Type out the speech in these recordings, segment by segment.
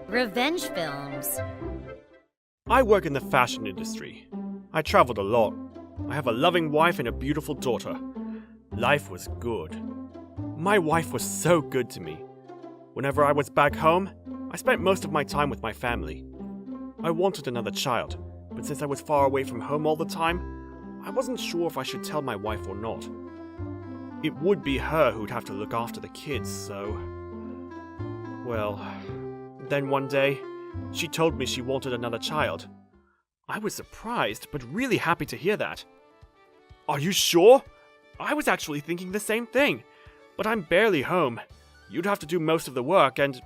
Revenge films. I work in the fashion industry. I traveled a lot. I have a loving wife and a beautiful daughter. Life was good. My wife was so good to me. Whenever I was back home, I spent most of my time with my family. I wanted another child, but since I was far away from home all the time, I wasn't sure if I should tell my wife or not. It would be her who'd have to look after the kids, so... Well, then one day, she told me she wanted another child. I was surprised, but really happy to hear that. Are you sure? I was actually thinking the same thing, but I'm barely home. You'd have to do most of the work, and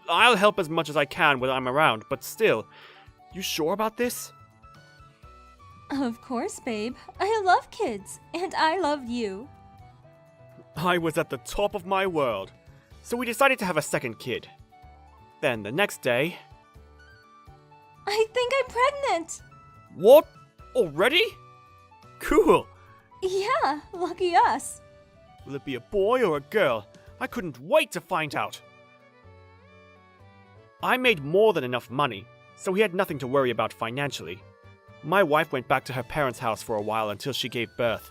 I'll help as much as I can when I'm around, but still, you sure about this? Of course, babe. I love kids, and I love you. I was at the top of my world, so we decided to have a second kid. Then the next day... I think I'm pregnant! What? Already? Cool! Yeah, lucky us. Will it be a boy or a girl? I couldn't wait to find out. I made more than enough money, so we had nothing to worry about financially. My wife went back to her parents' house for a while until she gave birth.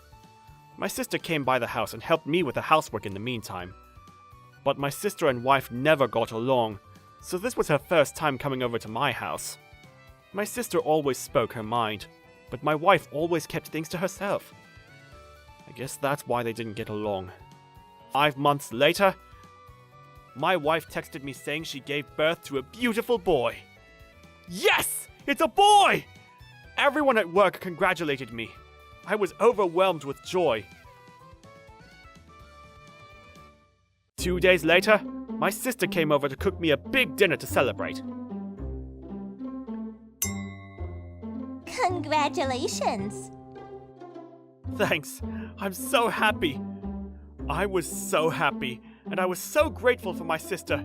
My sister came by the house and helped me with the housework in the meantime. But my sister and wife never got along, so this was her first time coming over to my house. My sister always spoke her mind, but my wife always kept things to herself. I guess that's why they didn't get along. 5 months later, my wife texted me saying she gave birth to a beautiful boy. Yes! It's a boy! Everyone at work congratulated me. I was overwhelmed with joy. 2 days later, my sister came over to cook me a big dinner to celebrate. Congratulations! Thanks. I'm so happy. I was so happy, and I was so grateful for my sister.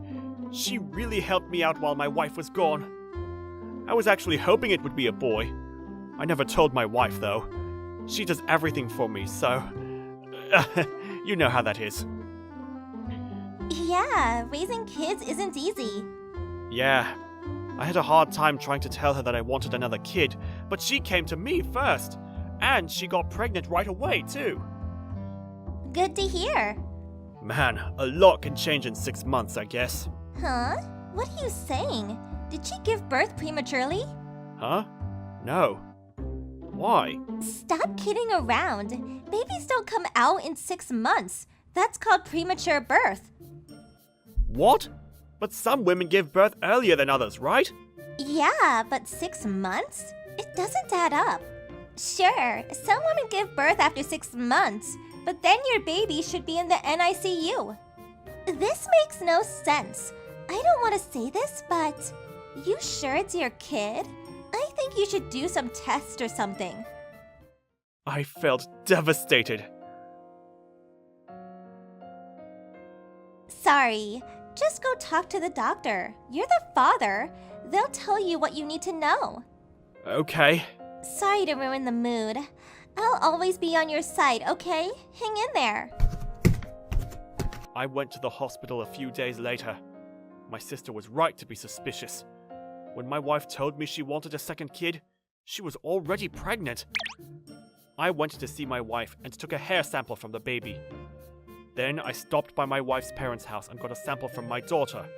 She really helped me out while my wife was gone. I was actually hoping it would be a boy. I never told my wife, though. She does everything for me, so... you know how that is. Yeah, raising kids isn't easy. Yeah. I had a hard time trying to tell her that I wanted another kid, but she came to me first. And she got pregnant right away, too. Good to hear. Man, a lot can change in 6 months, I guess. Huh? What are you saying? Did she give birth prematurely? Huh? No. Why? Stop kidding around. Babies don't come out in 6 months. That's called premature birth. What? But some women give birth earlier than others, right? Yeah, but 6 months? It doesn't add up. Sure, some women give birth after 6 months, but then your baby should be in the NICU. This makes no sense. I don't want to say this, but you sure it's your kid? I think you should do some test or something. I felt devastated. Sorry, just go talk to the doctor. You're the father. They'll tell you what you need to know. Okay. Sorry to ruin the mood. I'll always be on your side, okay? Hang in there. I went to the hospital a few days later. My sister was right to be suspicious. When my wife told me she wanted a second kid, she was already pregnant. I went to see my wife and took a hair sample from the baby. Then I stopped by my wife's parents' house and got a sample from my daughter.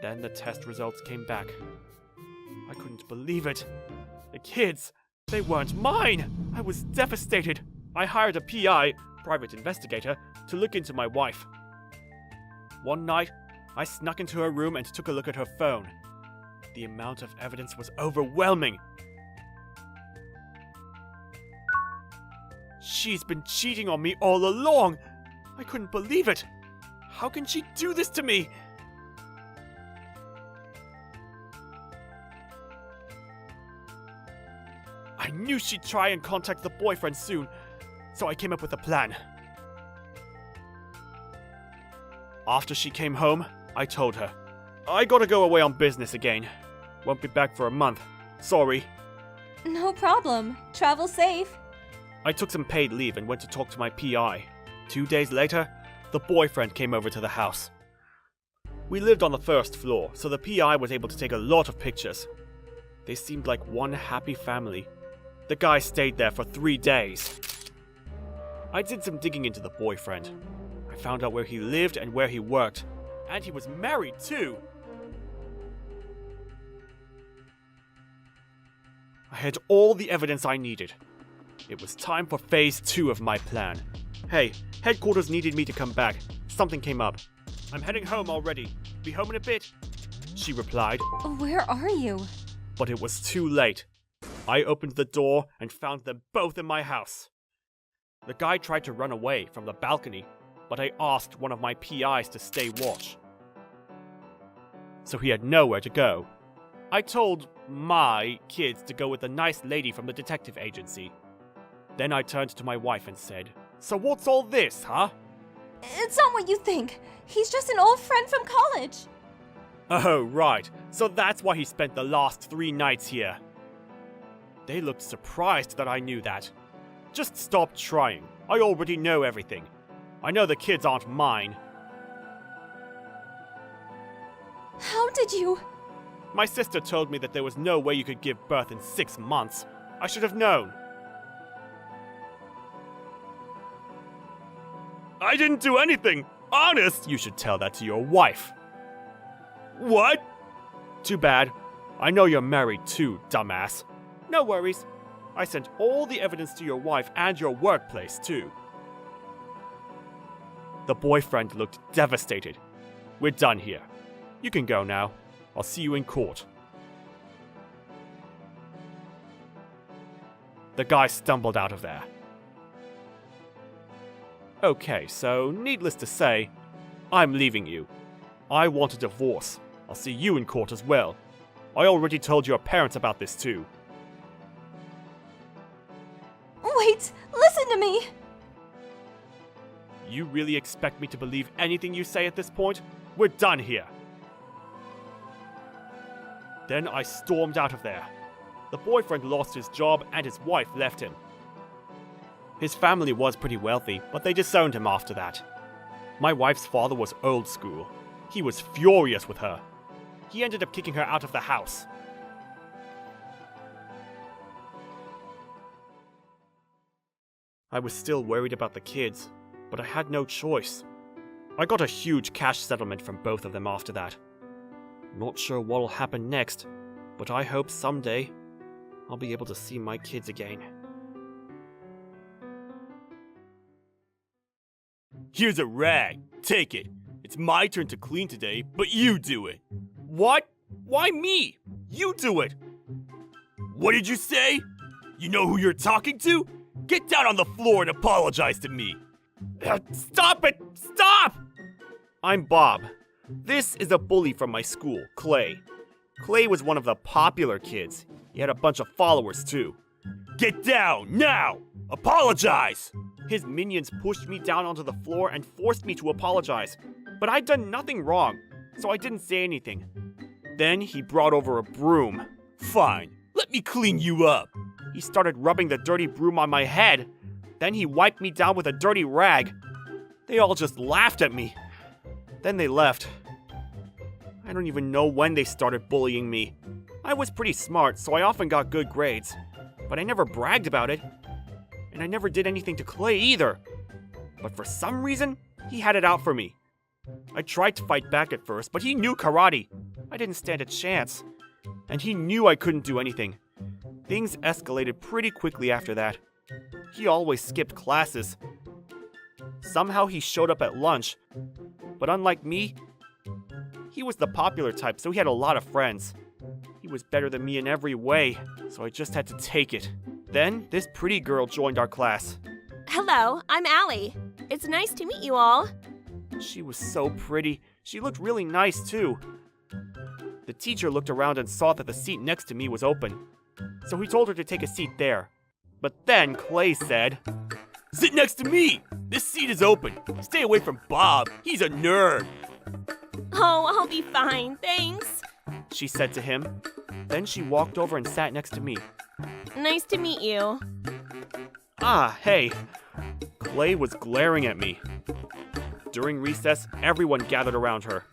Then the test results came back. I couldn't believe it. The kids, they weren't mine! I was devastated. I hired a PI, private investigator, to look into my wife. One night, I snuck into her room and took a look at her phone. The amount of evidence was overwhelming. She's been cheating on me all along! I couldn't believe it! How can she do this to me? I knew she'd try and contact the boyfriend soon, so I came up with a plan. After she came home, I told her, I gotta go away on business again. Won't be back for a month. Sorry. No problem. Travel safe. I took some paid leave and went to talk to my PI. 2 days later, the boyfriend came over to the house. We lived on the first floor, so the PI was able to take a lot of pictures. They seemed like one happy family. The guy stayed there for 3 days. I did some digging into the boyfriend. I found out where he lived and where he worked. And he was married too! I had all the evidence I needed. It was time for phase 2 of my plan. Hey, headquarters needed me to come back. Something came up. I'm heading home already. Be home in a bit, she replied. Where are you? But it was too late. I opened the door and found them both in my house. The guy tried to run away from the balcony, but I asked one of my PIs to stay watch. So he had nowhere to go. I told my kids to go with a nice lady from the detective agency. Then I turned to my wife and said, "So what's all this, huh?" It's not what you think. He's just an old friend from college. Oh, right. So that's why he spent the last 3 nights here. They looked surprised that I knew that. Just stop trying. I already know everything. I know the kids aren't mine. How did you? My sister told me that there was no way you could give birth in 6 months. I should have known. I didn't do anything! Honest! You should tell that to your wife. What? Too bad. I know you're married too, dumbass. No worries. I sent all the evidence to your wife and your workplace too. The boyfriend looked devastated. We're done here. You can go now. I'll see you in court. The guy stumbled out of there. Okay, so needless to say, I'm leaving you. I want a divorce. I'll see you in court as well. I already told your parents about this too. Wait, listen to me! You really expect me to believe anything you say at this point? We're done here. Then I stormed out of there. The boyfriend lost his job and his wife left him. His family was pretty wealthy, but they disowned him after that. My wife's father was old school. He was furious with her. He ended up kicking her out of the house. I was still worried about the kids, but I had no choice. I got a huge cash settlement from both of them after that. Not sure what'll happen next, but I hope someday I'll be able to see my kids again. Here's a rag. Take it. It's my turn to clean today, but you do it. What? Why me? You do it. What did you say? You know who you're talking to? Get down on the floor and apologize to me. Stop it! Stop! I'm Bob. This is a bully from my school, Clay. Clay was one of the popular kids. He had a bunch of followers too. Get down, now! Apologize! His minions pushed me down onto the floor and forced me to apologize. But I'd done nothing wrong, so I didn't say anything. Then he brought over a broom. Fine, let me clean you up. He started rubbing the dirty broom on my head. Then he wiped me down with a dirty rag. They all just laughed at me. Then they left. I don't even know when they started bullying me. I was pretty smart, so I often got good grades. But I never bragged about it. And I never did anything to Clay either. But for some reason, he had it out for me. I tried to fight back at first, but he knew karate. I didn't stand a chance. And he knew I couldn't do anything. Things escalated pretty quickly after that. He always skipped classes. Somehow he showed up at lunch. But unlike me, he was the popular type, so he had a lot of friends. He was better than me in every way, so I just had to take it. Then, this pretty girl joined our class. Hello, I'm Allie. It's nice to meet you all. She was so pretty. She looked really nice, too. The teacher looked around and saw that the seat next to me was open. So he told her to take a seat there. But then Clay said, "Sit next to me! This seat is open. Stay away from Bob. He's a nerd." Oh, I'll be fine, thanks. She said to him. Then she walked over and sat next to me. Nice to meet you. Ah, hey. Clay was glaring at me. During recess, everyone gathered around her.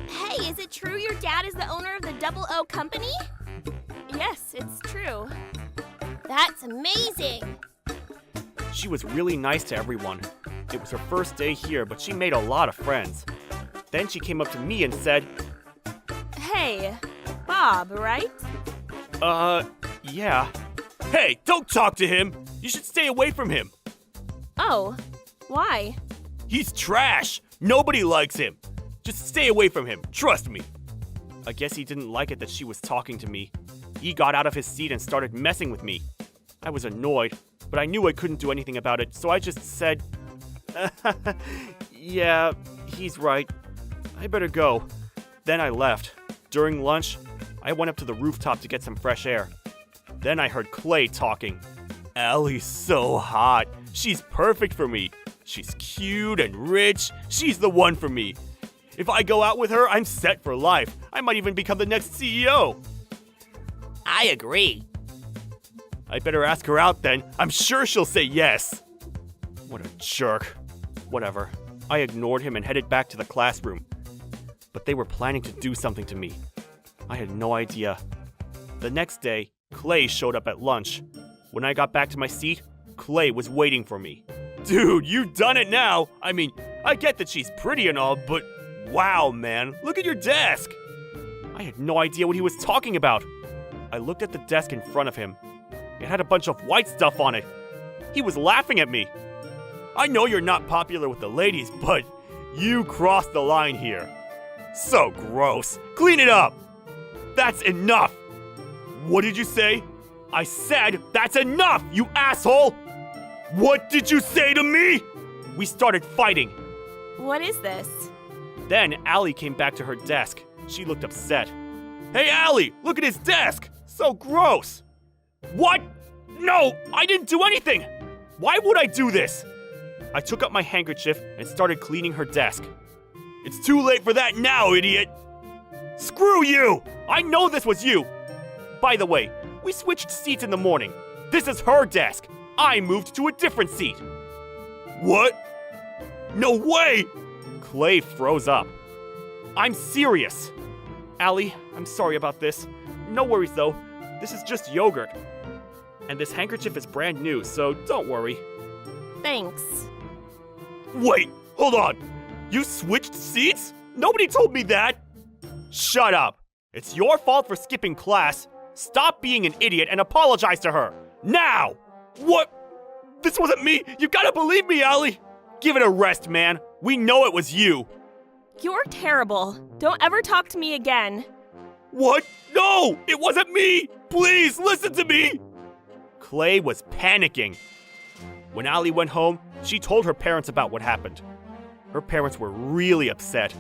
Hey, is it true your dad is the owner of the Double O Company? Yes, it's true. That's amazing. She was really nice to everyone. It was her first day here, but she made a lot of friends. Then she came up to me and said, Hey, Bob, right? Yeah. Hey, don't talk to him! You should stay away from him! Oh, why? He's trash! Nobody likes him! Just stay away from him, trust me! I guess he didn't like it that she was talking to me. He got out of his seat and started messing with me. I was annoyed, but I knew I couldn't do anything about it, so I just said, yeah, he's right. I better go. Then I left. During lunch, I went up to the rooftop to get some fresh air. Then I heard Clay talking. Allie's so hot. She's perfect for me. She's cute and rich. She's the one for me. If I go out with her, I'm set for life. I might even become the next CEO. I agree. I better ask her out then. I'm sure she'll say yes. What a jerk. Whatever. I ignored him and headed back to the classroom. But they were planning to do something to me. I had no idea. The next day, Clay showed up at lunch. When I got back to my seat, Clay was waiting for me. Dude, you've done it now! I mean, I get that she's pretty and all, but wow, man, look at your desk! I had no idea what he was talking about. I looked at the desk in front of him. It had a bunch of white stuff on it. He was laughing at me. I know you're not popular with the ladies, but you crossed the line here. So gross. Clean it up! That's enough! What did you say? I said that's enough, you asshole! What did you say to me? We started fighting. What is this? Then Allie came back to her desk. She looked upset. Hey, Allie, look at his desk! So gross! What? No, I didn't do anything! Why would I do this? I took up my handkerchief and started cleaning her desk. It's too late for that now, idiot! Screw you! I know this was you! By the way, we switched seats in the morning. This is her desk. I moved to a different seat. What? No way! Clay froze up. I'm serious. Allie, I'm sorry about this. No worries though. This is just yogurt. And this handkerchief is brand new, so don't worry. Thanks. Wait, hold on. You switched seats? Nobody told me that. Shut up. It's your fault for skipping class. Stop being an idiot and apologize to her. Now! What? This wasn't me. You gotta believe me, Allie. Give it a rest, man. We know it was you. You're terrible. Don't ever talk to me again. What? No! It wasn't me! Please, listen to me! Clay was panicking. When Allie went home, she told her parents about what happened. Her parents were really upset.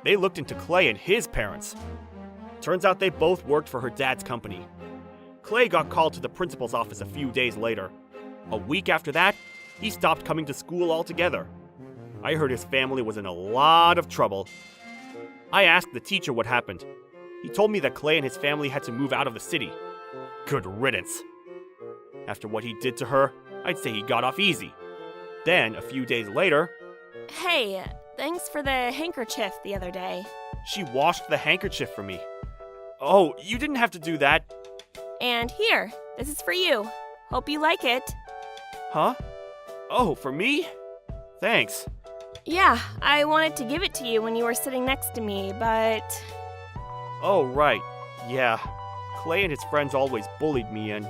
They looked into Clay and his parents. Turns out they both worked for her dad's company. Clay got called to the principal's office a few days later. A week after that, he stopped coming to school altogether. I heard his family was in a lot of trouble. I asked the teacher what happened. He told me that Clay and his family had to move out of the city. Good riddance. After what he did to her, I'd say he got off easy. Then, a few days later, Hey, thanks for the handkerchief the other day. she washed the handkerchief for me. Oh, you didn't have to do that. And here, this is for you. Hope you like it. Huh? Oh, for me? Thanks. Yeah, I wanted to give it to you when you were sitting next to me, but... Oh, right. Yeah. Clay and his friends always bullied me, and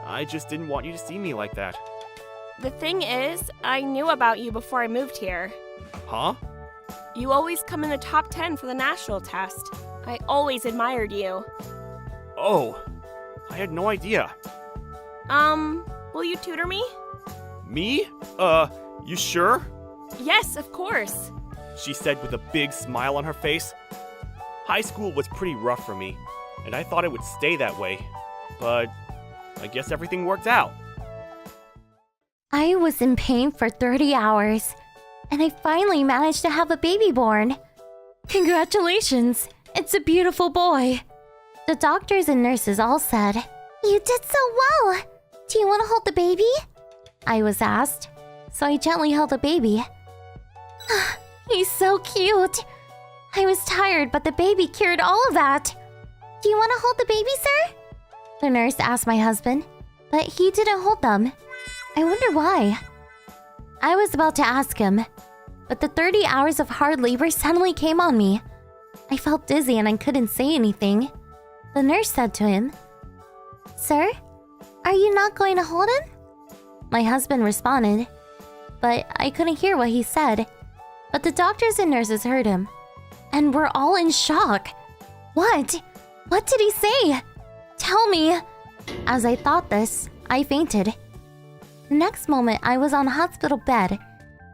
I just didn't want you to see me like that. The thing is, I knew about you before I moved here. Huh? You always come in the top 10 for the national test. I always admired you. Oh, I had no idea. Will you tutor me? Me? You sure? Yes, of course. She said with a big smile on her face. High school was pretty rough for me, and I thought it would stay that way. But I guess everything worked out. I was in pain for 30 hours, and I finally managed to have a baby born. Congratulations! It's a beautiful boy. The doctors and nurses all said, You did so well. Do you want to hold the baby? I was asked, so I gently held the baby. He's so cute. I was tired, but the baby cured all of that. Do you want to hold the baby, sir? The nurse asked my husband, but he didn't hold them. I wonder why. I was about to ask him, but the 30 hours of hard labor suddenly came on me. I felt dizzy and I couldn't say anything. The nurse said to him, "Sir, are you not going to hold him?" My husband responded, but I couldn't hear what he said. But the doctors and nurses heard him, and were all in shock. What? What did he say? Tell me. As I thought this, I fainted. The next moment, I was on a hospital bed,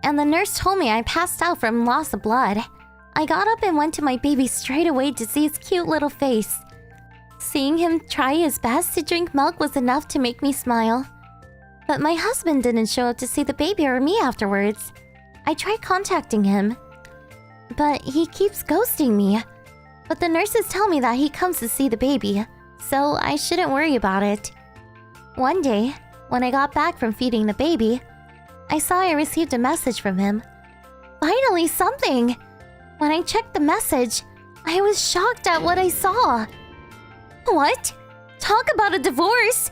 and the nurse told me I passed out from loss of blood. I got up and went to my baby straight away to see his cute little face. Seeing him try his best to drink milk was enough to make me smile. But my husband didn't show up to see the baby or me afterwards. I tried contacting him, but he keeps ghosting me. But the nurses tell me that he comes to see the baby, so I shouldn't worry about it. One day, when I got back from feeding the baby, I saw I received a message from him. Finally, something! When I checked the message, I was shocked at what I saw. What? Talk about a divorce!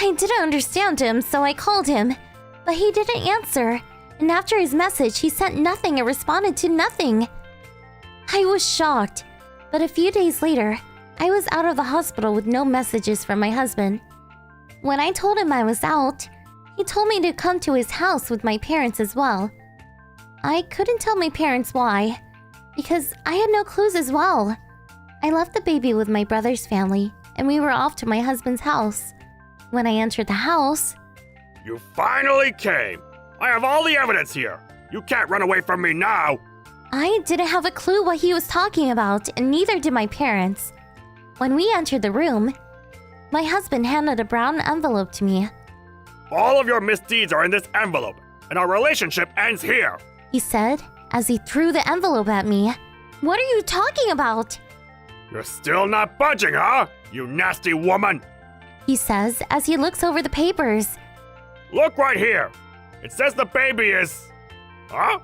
I didn't understand him, so I called him, but he didn't answer. And after his message, he sent nothing and responded to nothing. I was shocked, but a few days later, I was out of the hospital with no messages from my husband. When I told him I was out, he told me to come to his house with my parents as well. I couldn't tell my parents why, because I had no clues as well. I left the baby with my brother's family, and we were off to my husband's house. When I entered the house... You finally came! I have all the evidence here! You can't run away from me now! I didn't have a clue what he was talking about, and neither did my parents. When we entered the room, my husband handed a brown envelope to me. All of your misdeeds are in this envelope, and our relationship ends here! He said, as he threw the envelope at me. What are you talking about? You're still not budging, huh? You nasty woman! He says as he looks over the papers. Look right here! It says the baby is... Huh?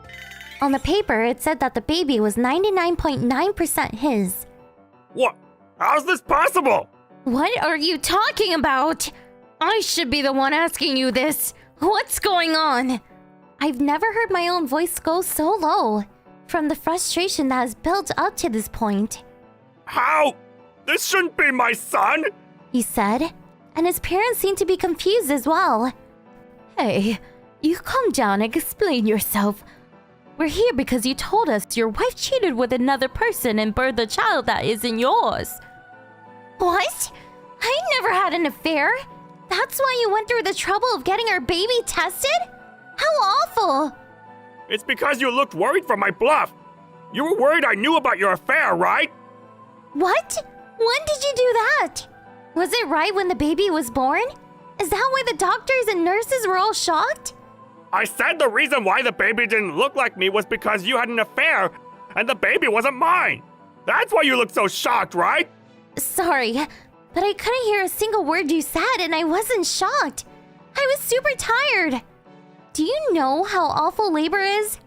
On the paper, it said that the baby was 99.9% his. What? How's this possible? What are you talking about? I should be the one asking you this. What's going on? I've never heard my own voice go so low, from the frustration that has built up to this point. How? This shouldn't be my son! He said, and his parents seemed to be confused as well. Hey, you calm down and explain yourself. We're here because you told us your wife cheated with another person and birthed a child that isn't yours. What? I never had an affair. That's why you went through the trouble of getting our baby tested? How awful! It's because you looked worried from my bluff. You were worried I knew about your affair, right? What? When did you do that? Was it right when the baby was born? Is that why the doctors and nurses were all shocked? I said the reason why the baby didn't look like me was because you had an affair and the baby wasn't mine. That's why you looked so shocked, right? Sorry, but I couldn't hear a single word you said and I wasn't shocked. I was super tired. Do you know how awful labor is?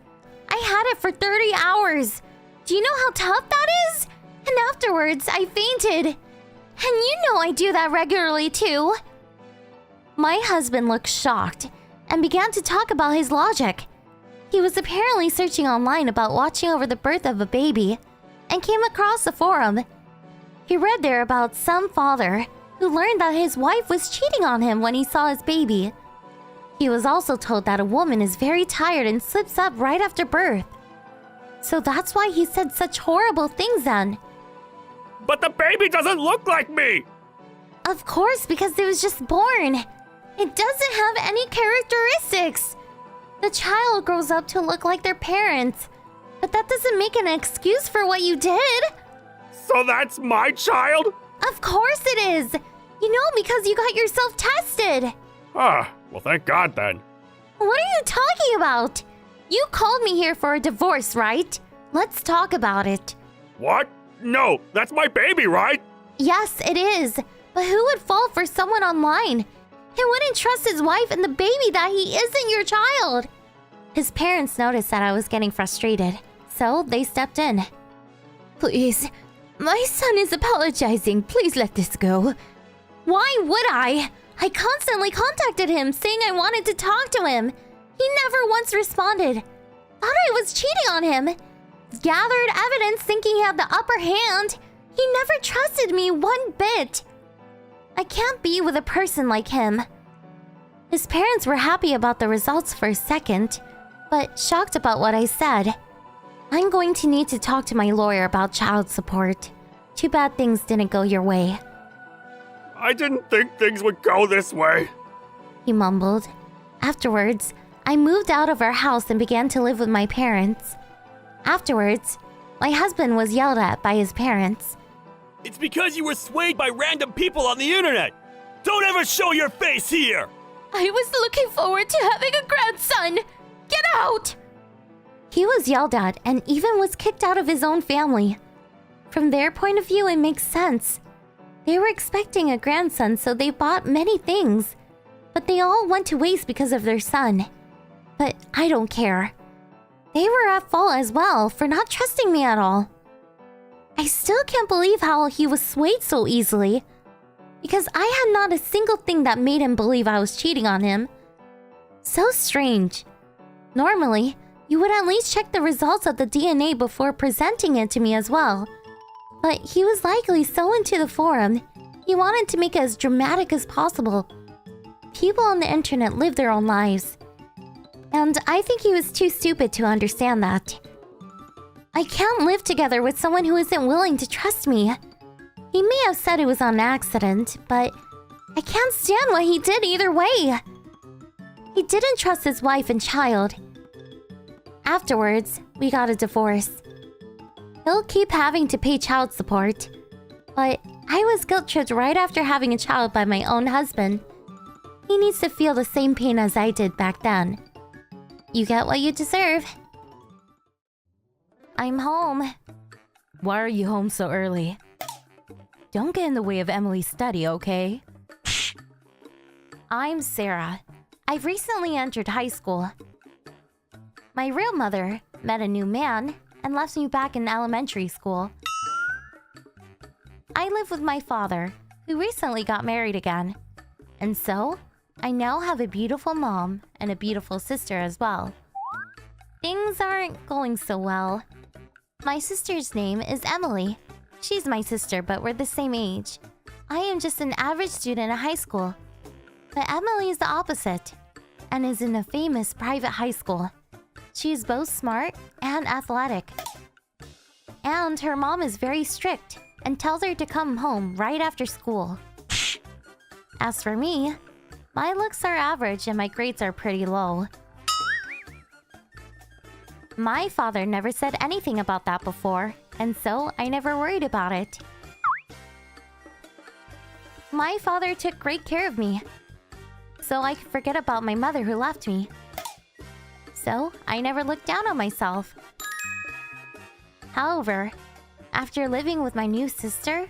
I had it for 30 hours. Do you know how tough that is? And afterwards, I fainted. And you know I do that regularly too. My husband looked shocked and began to talk about his logic. He was apparently searching online about watching over the birth of a baby and came across a forum. He read there about some father who learned that his wife was cheating on him when he saw his baby. He was also told that a woman is very tired and slips up right after birth. So that's why he said such horrible things then. But the baby doesn't look like me! Of course, because it was just born. It doesn't have any characteristics. The child grows up to look like their parents. But that doesn't make an excuse for what you did. So that's my child? Of course it is. You know, because you got yourself tested. Ah, well thank God then. What are you talking about? You called me here for a divorce, right? Let's talk about it. What? No, that's my baby, right? Yes, it is. But who would fall for someone online? He wouldn't trust his wife and the baby that he isn't your child. His parents noticed that I was getting frustrated, so they stepped in. Please, my son is apologizing. Please let this go. Why would I? I constantly contacted him saying I wanted to talk to him. He never once responded. Thought I was cheating on him. Gathered evidence thinking he had the upper hand. He never trusted me one bit. I can't be with a person like him. His parents were happy about the results for a second, but shocked about what I said. I'm going to need to talk to my lawyer about child support. Too bad things didn't go your way. I didn't think things would go this way. He mumbled. Afterwards, I moved out of our house and began to live with my parents. Afterwards, my husband was yelled at by his parents. It's because you were swayed by random people on the internet. Don't ever show your face here. I was looking forward to having a grandson. Get out! He was yelled at and even was kicked out of his own family. From their point of view, it makes sense. They were expecting a grandson, so they bought many things. But they all went to waste because of their son. But I don't care. They were at fault as well for not trusting me at all. I still can't believe how he was swayed so easily. Because I had not a single thing that made him believe I was cheating on him. So strange. Normally, you would at least check the results of the DNA before presenting it to me as well. But he was likely so into the forum, he wanted to make it as dramatic as possible. People on the internet live their own lives. And I think he was too stupid to understand that. I can't live together with someone who isn't willing to trust me. He may have said it was on accident, but I can't stand what he did either way. He didn't trust his wife and child. Afterwards, we got a divorce. He'll keep having to pay child support. But I was guilt-tripped right after having a child by my own husband. He needs to feel the same pain as I did back then. You get what you deserve. I'm home. Why are you home so early? Don't get in the way of Emily's study, okay? I'm Sarah. I've recently entered high school. My real mother met a new man and left me back in elementary school. I live with my father, who recently got married again. And so, I now have a beautiful mom and a beautiful sister as well. Things aren't going so well. My sister's name is Emily. She's my sister, but we're the same age. I am just an average student at high school. But Emily is the opposite, and is in a famous private high school. She is both smart and athletic. And her mom is very strict and tells her to come home right after school. As for me, my looks are average and my grades are pretty low. My father never said anything about that before, and so I never worried about it. My father took great care of me, so I could forget about my mother who left me. So I never looked down on myself. However, after living with my new sister,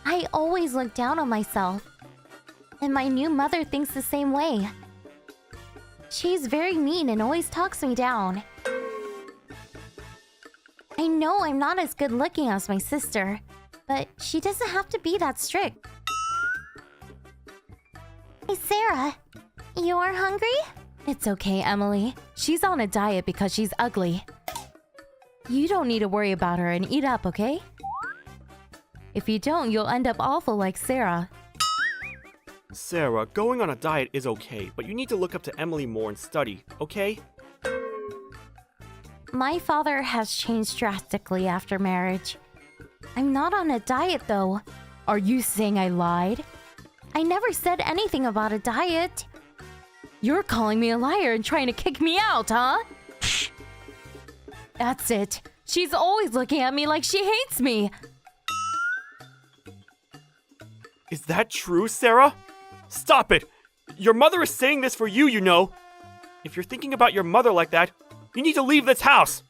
I always look down on myself. And my new mother thinks the same way. She's very mean and always talks me down. I know I'm not as good looking as my sister, but she doesn't have to be that strict. Hey, Sarah, you're hungry? It's okay, Emily. She's on a diet because she's ugly. You don't need to worry about her and eat up, okay? If you don't, you'll end up awful like Sarah. Sarah, going on a diet is okay, but you need to look up to Emily more and study, okay? My father has changed drastically after marriage. I'm not on a diet, though. Are you saying I lied? I never said anything about a diet. You're calling me a liar and trying to kick me out, huh? That's it. She's always looking at me like she hates me. Is that true, Sarah? Stop it! Your mother is saying this for you, you know. If you're thinking about your mother like that, you need to leave this house.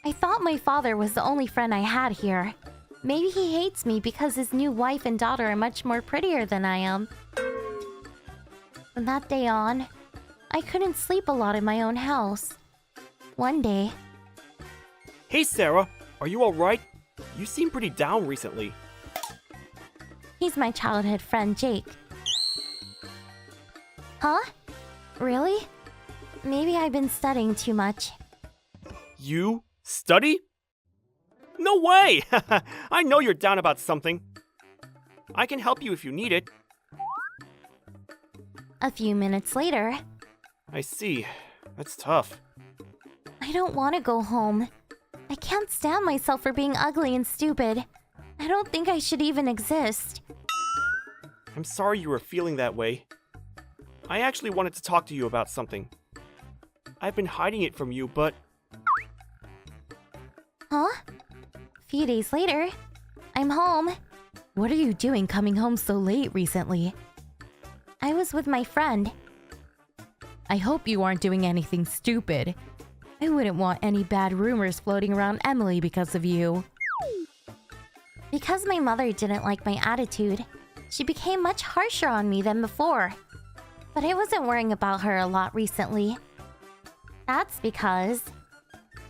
I thought my father was the only friend I had here. Maybe he hates me because his new wife and daughter are much more prettier than I am. From that day on, I I couldn't sleep a lot in my own house. One day, Hey Sarah, are you alright? You seem pretty down recently. he's my childhood friend Jake. Huh? Really? Maybe I've been studying too much. You study? No way! I know you're down about something. I can help you if you need it. A few minutes later, I see. That's tough. I don't want to go home. I can't stand myself for being ugly and stupid. I don't think I should even exist. I'm sorry you were feeling that way. I actually wanted to talk to you about something. I've been hiding it from you, but Huh? A few days later, I'm home. What are you doing coming home so late recently? I was with my friend. I hope you aren't doing anything stupid. I wouldn't want any bad rumors floating around Emily because of you. Because my mother didn't like my attitude, she became much harsher on me than before. But I wasn't worrying about her a lot recently. That's because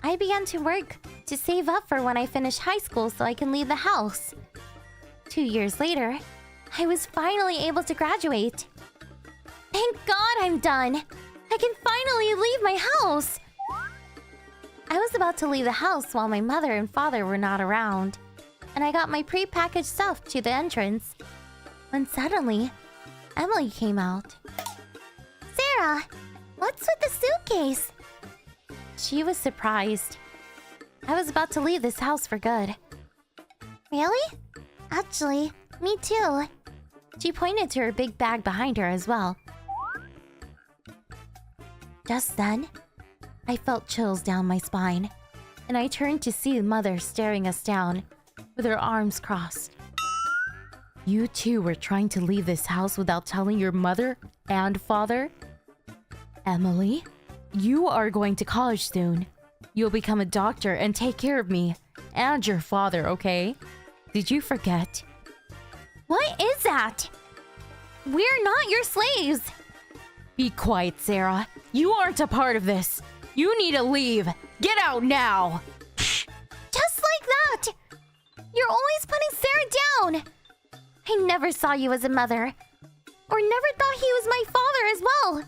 I began to work to save up for when I finish high school so I can leave the house. 2 years later, I was finally able to graduate. Thank God I'm done! I can finally leave my house! I was about to leave the house while my mother and father were not around, and I got my pre-packaged stuff to the entrance. When suddenly, Emily came out. Sarah, what's with the suitcase? She was surprised. I was about to leave this house for good. Really? Actually, me too. She pointed to her big bag behind her as well. Just then, I felt chills down my spine, and I turned to see Mother staring us down, with her arms crossed. You two were trying to leave this house without telling your mother and father? Emily, you are going to college soon. You'll become a doctor and take care of me and your father, okay? Did you forget? What is that? We're not your slaves! Be quiet, Sarah. You aren't a part of this. You need to leave. Get out now! Just like that! You're always putting Sarah down! I never saw you as a mother. Or never thought he was my father as well.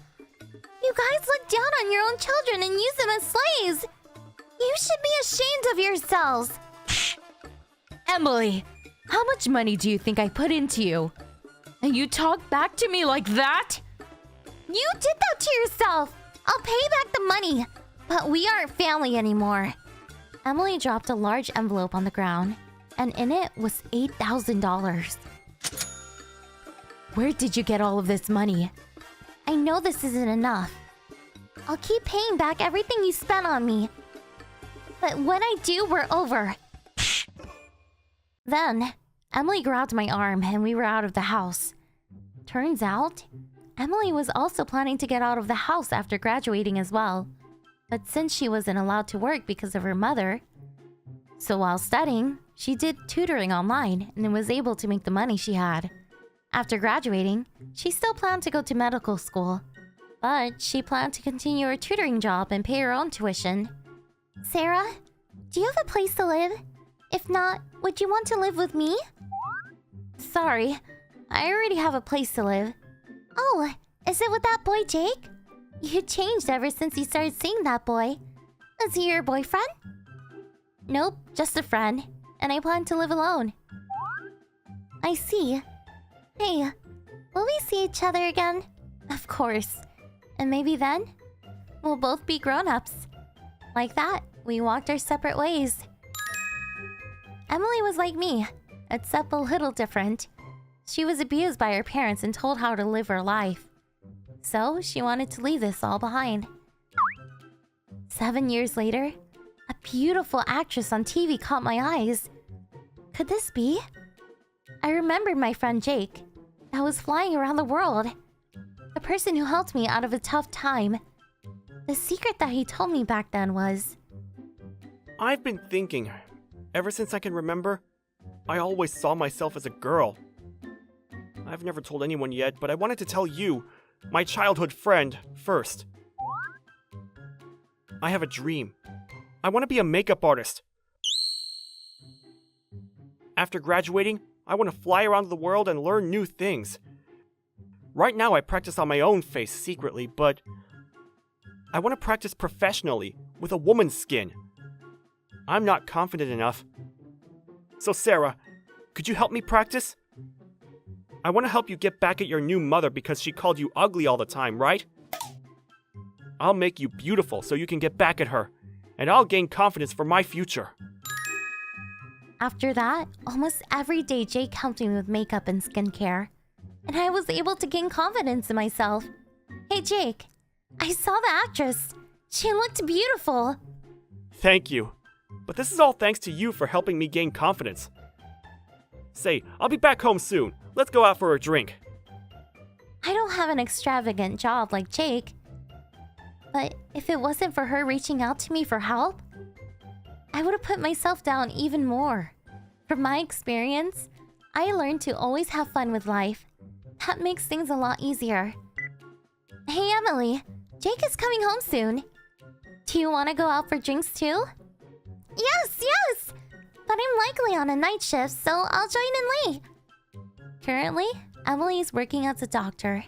You guys look down on your own children and use them as slaves. You should be ashamed of yourselves. Emily, how much money do you think I put into you? And you talk back to me like that? You did that to yourself. I'll pay back the money. But we aren't family anymore. Emily dropped a large envelope on the ground, and in it was $8,000. Where did you get all of this money? I know this isn't enough. I'll keep paying back everything you spent on me. But when I do, we're over. Then, Emily grabbed my arm and we were out of the house. Turns out, Emily was also planning to get out of the house after graduating as well. But since she wasn't allowed to work because of her mother, so while studying, she did tutoring online and was able to make the money she had. After graduating, she still planned to go to medical school, but she planned to continue her tutoring job and pay her own tuition. Sarah, do you have a place to live? If not, would you want to live with me? Sorry, I already have a place to live. Oh, is it with that boy Jake? You changed ever since you started seeing that boy. Is he your boyfriend? Nope, just a friend, and I plan to live alone. I see. Hey, will we see each other again? Of course. And maybe then, we'll both be grown-ups. Like that, we walked our separate ways. Emily was like me, except a little different. She was abused by her parents and told how to live her life. So she wanted to leave this all behind. 7 years later, a beautiful actress on TV caught my eyes. Could this be? I remembered my friend Jake, that was flying around the world. The person who helped me out of a tough time. The secret that he told me back then was... I've been thinking, ever since I can remember, I always saw myself as a girl. I've never told anyone yet, but I wanted to tell you, my childhood friend, first. I have a dream. I want to be a makeup artist. After graduating, I want to fly around the world and learn new things. Right now, I practice on my own face secretly, but I want to practice professionally with a woman's skin. I'm not confident enough. So, Sarah, could you help me practice? I want to help you get back at your new mother because she called you ugly all the time, right? I'll make you beautiful so you can get back at her, and I'll gain confidence for my future. After that, almost every day Jake helped me with makeup and skincare, and I was able to gain confidence in myself. Hey Jake, I saw the actress. She looked beautiful. Thank you. But this is all thanks to you for helping me gain confidence. Say, I'll be back home soon. Let's go out for a drink. I don't have an extravagant job like Jake. But if it wasn't for her reaching out to me for help, I would have put myself down even more. From my experience, I learned to always have fun with life. That makes things a lot easier. Hey Emily, Jake is coming home soon. Do you want to go out for drinks too? Yes! But I'm likely on a night shift, so I'll join in late. Currently, Emily is working as a doctor.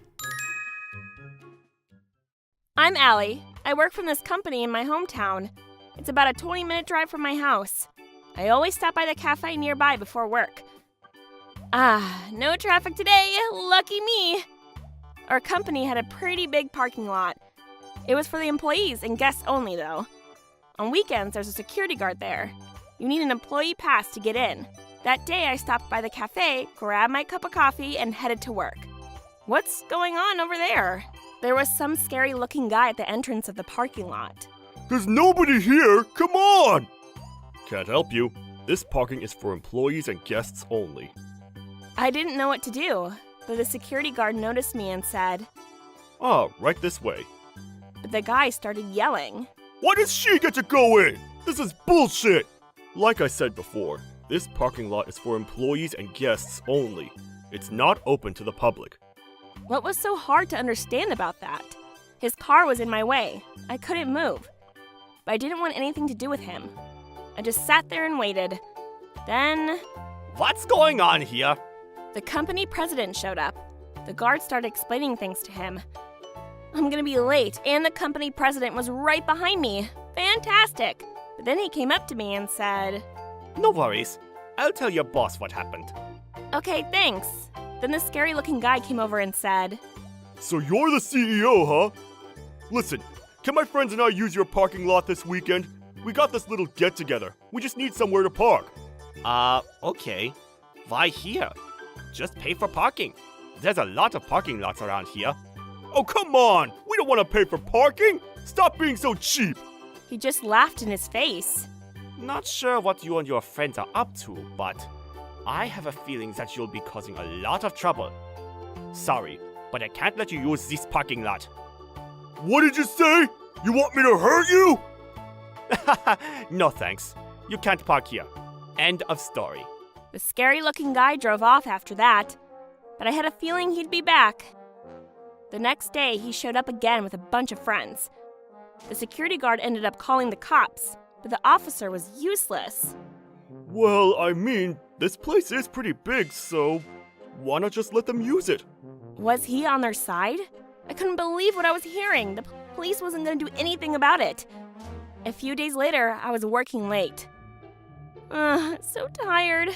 I'm Allie. I work from this company in my hometown. It's about a 20-minute drive from my house. I always stop by the cafe nearby before work. No traffic today. Lucky me. Our company had a pretty big parking lot. It was for the employees and guests only, though. On weekends, there's a security guard there. You need an employee pass to get in. That day, I stopped by the cafe, grabbed my cup of coffee, and headed to work. What's going on over there? There was some scary-looking guy at the entrance of the parking lot. There's nobody here! Come on! Can't help you. This parking is for employees and guests only. I didn't know what to do, but the security guard noticed me and said, Right this way. but the guy started yelling. Why does she get to go in? This is bullshit! Like I said before, this parking lot is for employees and guests only. It's not open to the public. What was so hard to understand about that? His car was in my way. I couldn't move. But I didn't want anything to do with him. I just sat there and waited. Then, What's going on here? the company president showed up. The guard started explaining things to him. I'm gonna be late, and the company president was right behind me. Fantastic! But then he came up to me and said, No worries. I'll tell your boss what happened. okay, thanks. Then the scary-looking guy came over and said, So you're the CEO, huh? Listen, can my friends and I use your parking lot this weekend? We got this little get-together. We just need somewhere to park. Okay. Why here? Just pay for parking. There's a lot of parking lots around here. Oh, come on! We don't want to pay for parking! Stop being so cheap! he just laughed in his face. Not sure what you and your friends are up to, but I have a feeling that you'll be causing a lot of trouble. Sorry, but I can't let you use this parking lot. What did you say? You want me to hurt you? No thanks. You can't park here. End of story. The scary-looking guy drove off after that, but I had a feeling he'd be back. The next day, he showed up again with a bunch of friends. The security guard ended up calling the cops, but the officer was useless. Well, I mean, this place is pretty big, so why not just let them use it? Was he on their side? I couldn't believe what I was hearing. The police wasn't going to do anything about it. A few days later, I was working late. So tired.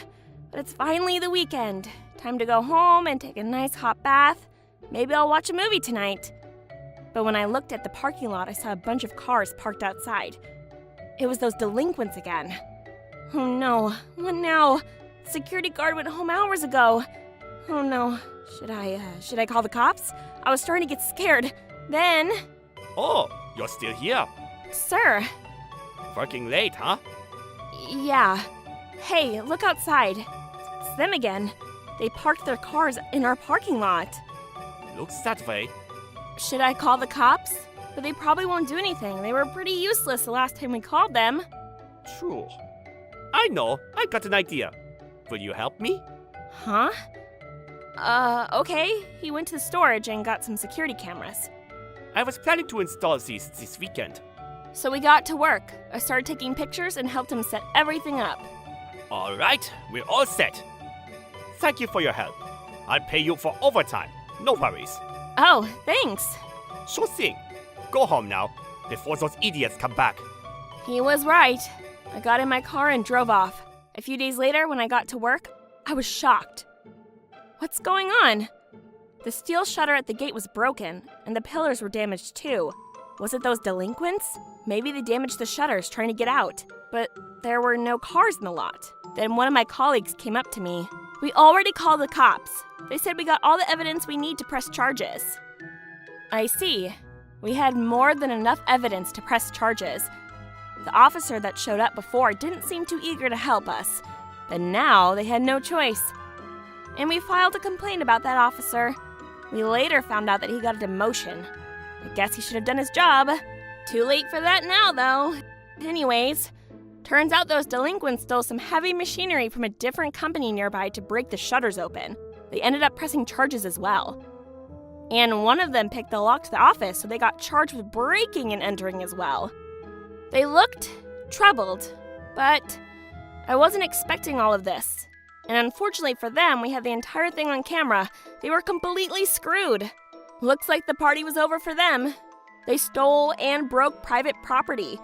But it's finally the weekend. Time to go home and take a nice hot bath. Maybe I'll watch a movie tonight. But when I looked at the parking lot, I saw a bunch of cars parked outside. It was those delinquents again. Oh no, what now? The security guard went home hours ago. Oh no, should I call the cops? I was starting to get scared. Then, Oh, you're still here. sir, Working late, huh? yeah. Hey, look outside. It's them again. They parked their cars in our parking lot. Looks that way. Should I call the cops? But they probably won't do anything. They were pretty useless the last time we called them. True. I know. I got an idea. Will you help me? Huh? Okay. He went to the storage and got some security cameras. I was planning to install these this weekend. So we got to work. I started taking pictures and helped him set everything up. Alright, we're all set. Thank you for your help. I'll pay you for overtime. No worries. Oh, thanks. Sure thing. Go home now, before those idiots come back. He was right. I got in my car and drove off. A few days later, when I got to work, I was shocked. What's going on? The steel shutter at the gate was broken, and the pillars were damaged too. Was it those delinquents? Maybe they damaged the shutters trying to get out, but there were no cars in the lot. Then one of my colleagues came up to me. We already called the cops. They said we got all the evidence we need to press charges. I see. We had more than enough evidence to press charges. The officer that showed up before didn't seem too eager to help us, but now they had no choice. And we filed a complaint about that officer. We later found out that he got a demotion. I guess he should have done his job. Too late for that now, though. Anyways, turns out those delinquents stole some heavy machinery from a different company nearby to break the shutters open. They ended up pressing charges as well. And one of them picked the lock to the office, so they got charged with breaking and entering as well. They looked troubled, but I wasn't expecting all of this. And unfortunately for them, we had the entire thing on camera. They were completely screwed. Looks like the party was over for them. They stole and broke private property,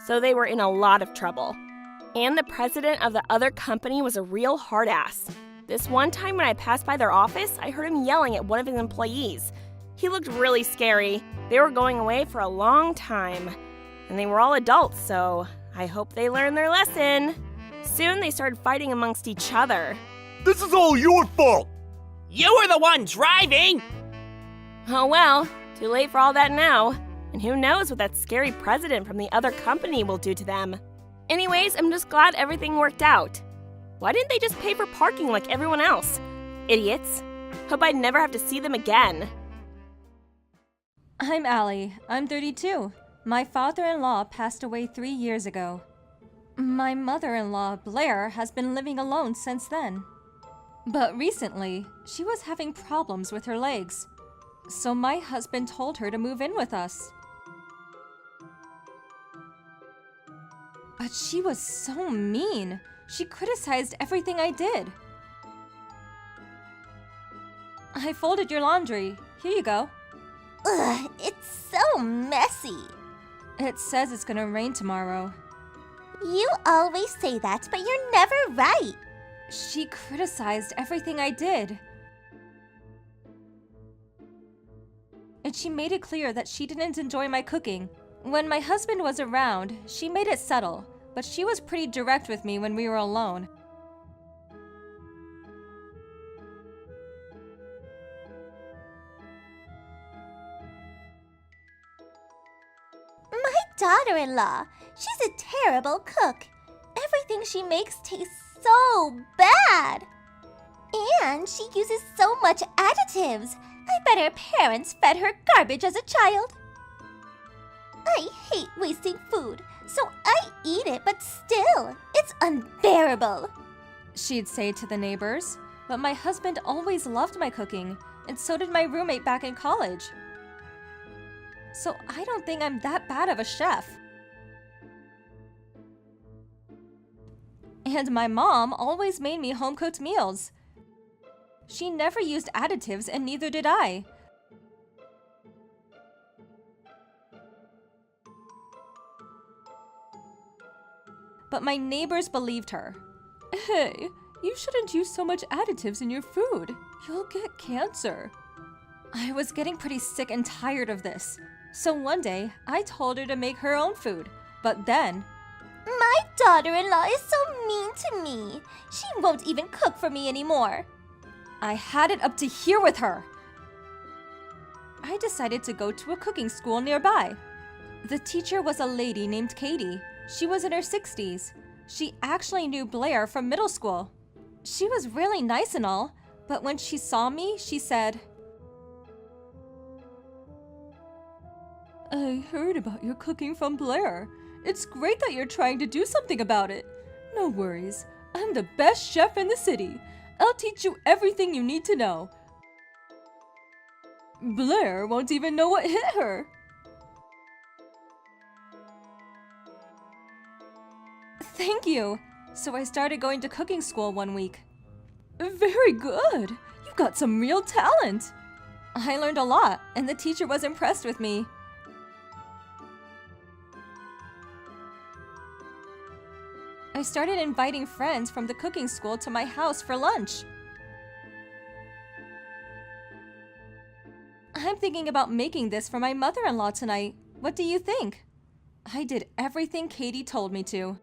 so they were in a lot of trouble. And the president of the other company was a real hard ass. This one time when I passed by their office, I heard him yelling at one of his employees. He looked really scary. They were going away for a long time, and they were all adults, so I hope they learned their lesson. Soon they started fighting amongst each other. This is all your fault! You were the one driving! Oh well, too late for all that now. And who knows what that scary president from the other company will do to them. Anyways, I'm just glad everything worked out. Why didn't they just pay for parking like everyone else? Idiots. Hope I'd never have to see them again. I'm Allie. I'm 32. My father-in-law passed away 3 years ago. My mother-in-law, Blair, has been living alone since then. But recently, she was having problems with her legs. So my husband told her to move in with us. But she was so mean. She criticized everything I did. I folded your laundry. Here you go. Ugh, it's so messy. It says it's gonna rain tomorrow. You always say that, but you're never right. She criticized everything I did. And she made it clear that she didn't enjoy my cooking. When my husband was around, she made it subtle, but she was pretty direct with me when we were alone. My daughter-in-law, she's a terrible cook. Everything she makes tastes so bad. And she uses so much additives. I bet her parents fed her garbage as a child. I hate wasting food, so I eat it, but still, it's unbearable. She'd say to the neighbors, but my husband always loved my cooking, and so did my roommate back in college. So I don't think I'm that bad of a chef. And my mom always made me home-cooked meals. She never used additives, and neither did I. But my neighbors believed her. Hey, you shouldn't use so much additives in your food. You'll get cancer. I was getting pretty sick and tired of this. So one day, I told her to make her own food. But then, My daughter-in-law is so mean to me. She won't even cook for me anymore. I had it up to here with her. I decided to go to a cooking school nearby. The teacher was a lady named Katie. She was in her 60s. She actually knew Blair from middle school. She was really nice and all, but when she saw me, she said, I heard about your cooking from Blair. It's great that you're trying to do something about it. No worries. I'm the best chef in the city. I'll teach you everything you need to know. Blair won't even know what hit her. Thank you. So I started going to cooking school one week. Very good. You've got some real talent. I learned a lot, and the teacher was impressed with me. I started inviting friends from the cooking school to my house for lunch. I'm thinking about making this for my mother-in-law tonight. What do you think? I did everything Katie told me to.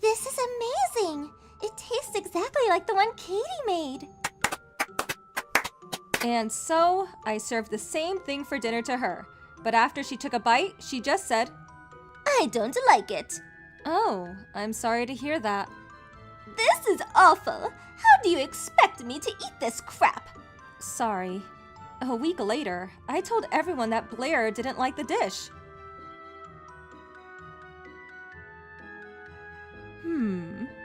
This is amazing! It tastes exactly like the one Katie made. And so, I served the same thing for dinner to her. But after she took a bite, she just said, I don't like it. "Oh, I'm sorry to hear that." This is awful. How do you expect me to eat this crap? Sorry. A week later, I told everyone that Blair didn't like the dish.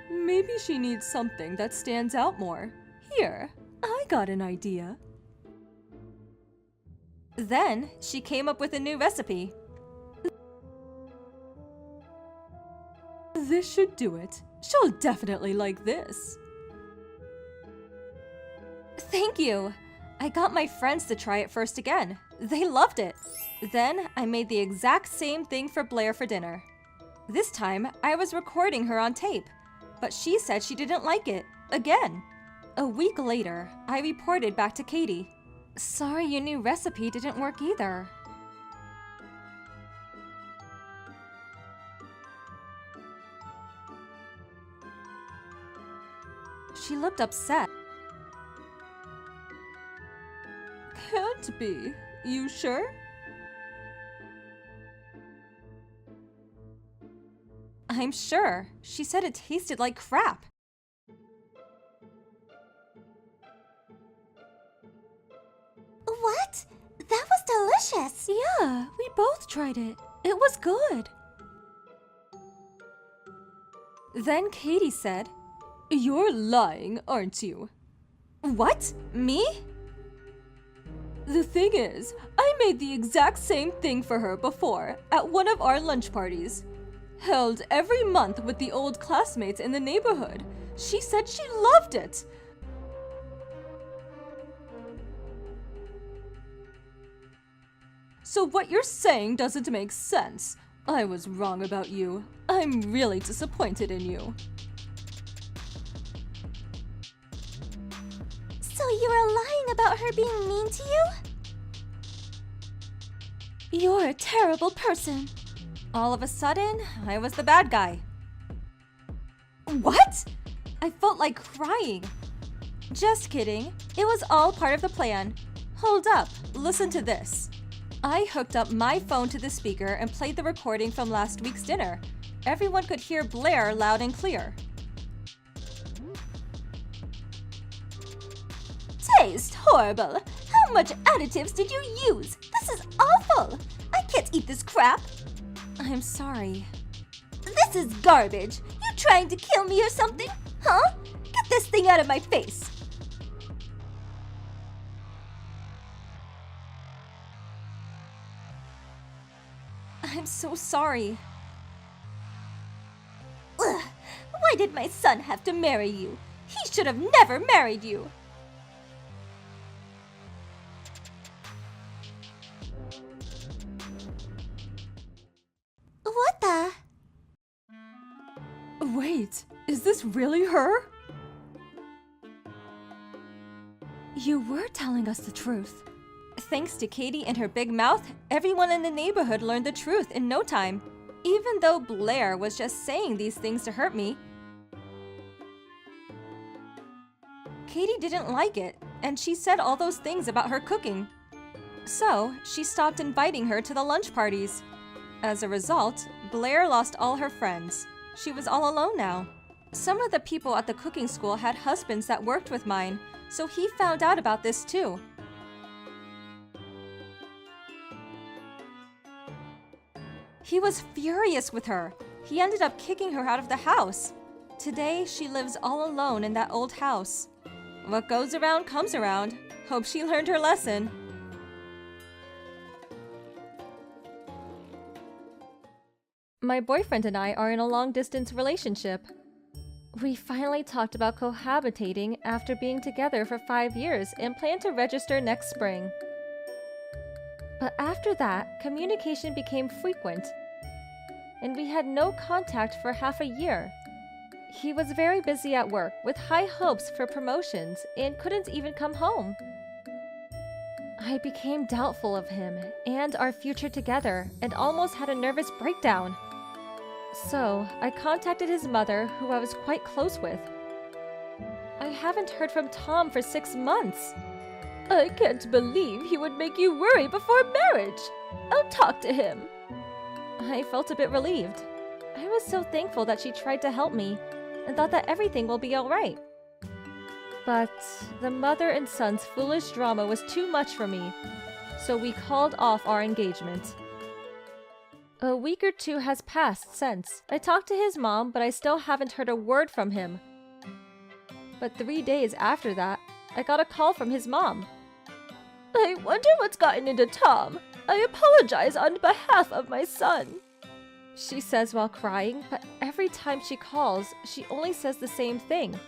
Maybe she needs something that stands out more. Here, I got an idea. Then, she came up with a new recipe. This should do it. She'll definitely like this. Thank you. I got my friends to try it first again. They loved it. Then, I made the exact same thing for Blair for dinner. This time, I was recording her on tape, but she said she didn't like it, again. A week later, I reported back to Katie. Sorry your new recipe didn't work either. She looked upset. Can't be. You sure? I'm sure. She said it tasted like crap. What? That was delicious. Yeah, we both tried it. It was good. Then Katie said, "You're lying, aren't you?" What? Me? The thing is, I made the exact same thing for her before at one of our lunch parties. Held every month with the old classmates in the neighborhood. She said she loved it. So what you're saying doesn't make sense. I was wrong about you. I'm really disappointed in you. So you were lying about her being mean to you? You're a terrible person. All of a sudden, I was the bad guy. What? I felt like crying. Just kidding. It was all part of the plan. Hold up, listen to this. I hooked up my phone to the speaker and played the recording from last week's dinner. Everyone could hear Blair loud and clear. Taste horrible. How much additives did you use? This is awful. I can't eat this crap. I'm sorry. This is garbage. You trying to kill me or something? Huh? Get this thing out of my face. I'm so sorry. Ugh. Why did my son have to marry you? He should have never married you. What the? Wait, is this really her? You were telling us the truth. Thanks to Katie and her big mouth, everyone in the neighborhood learned the truth in no time. Even though Blair was just saying these things to hurt me. Katie didn't like it, and she said all those things about her cooking. So, she stopped inviting her to the lunch parties. As a result, Blair lost all her friends. She was all alone now. Some of the people at the cooking school had husbands that worked with mine, so he found out about this too. He was furious with her. He ended up kicking her out of the house. Today, she lives all alone in that old house. What goes around comes around. Hope she learned her lesson. My boyfriend and I are in a long-distance relationship. We finally talked about cohabitating after being together for 5 years and plan to register next spring. But after that, communication became frequent, and we had no contact for half a year. He was very busy at work with high hopes for promotions and couldn't even come home. I became doubtful of him and our future together and almost had a nervous breakdown. So, I contacted his mother, who I was quite close with. I haven't heard from Tom for 6 months. I can't believe he would make you worry before marriage. I'll talk to him. I felt a bit relieved. I was so thankful that she tried to help me and thought that everything will be alright. But the mother and son's foolish drama was too much for me, so we called off our engagement. A week or 2 has passed since. I talked to his mom, but I still haven't heard a word from him. But 3 days after that, I got a call from his mom. I wonder what's gotten into Tom. I apologize on behalf of my son, she says while crying, but every time she calls, she only says the same thing.